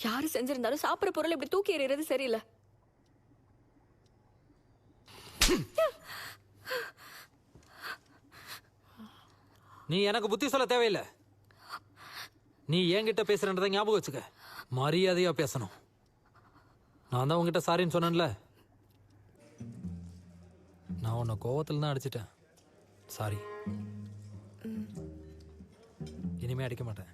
யாரு செஞ்சிருந்தாலும் சாப்பிடுற பொருள் இப்படி தூக்கி எறியறது சரியில்லை. நீ எனக்கு புத்தி சொல்ல தேவையில்லை. நீ என்கிட்ட பேசுறன்றதை ஞாபகம் வச்சுக்க. மரியாதையா பேசணும். நான் தான் உங்ககிட்ட சாரின்னு சொன்னேன்ல. நான் உன்னை கோவத்தில் தான் அடிச்சிட்டேன். சாரி. இனிமே அடிக்க மாட்டேன்.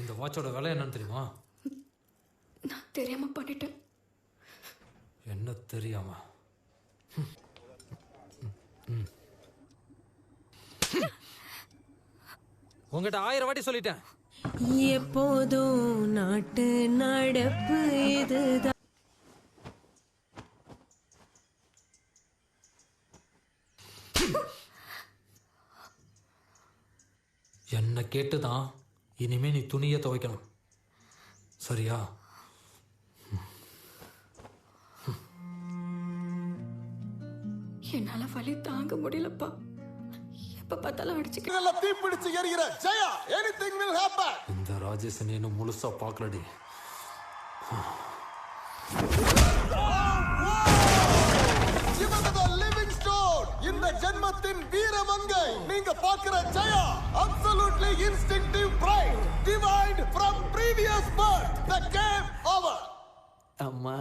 இந்த வாட்சோட விலை என்னன்னு தெரியுமா? நான் தெரியாம பண்ணிட்டேன். என்ன தெரியாம? உங்ககிட்ட 1000 வாட்டி சொல்லிட்டேன். எப்போதும் நாட்டு நடப்பு இதுதான். என்ன கேட்டுதான் இனிமே நீ துணியை துவைக்கணும், சரியா? என்னால வலி தாங்க முடியலப்பா. எப்ப பார்த்தாலும் அடிச்சுக்க. இதெல்லாம் தீப்பிடிச்சு எரிகிற ஜெயா. Anything will happen. இந்த ராஜேஷன் இன்னும் முழுசா பார்க்கலடி. இவங்க லிவிங் ஸ்டோன். இந்த ஜென்மத்தின் வீரமங்கை. நீங்க பார்க்கிற Jaya absolutely instinctive pride divined from previous birth. The game over. அம்மா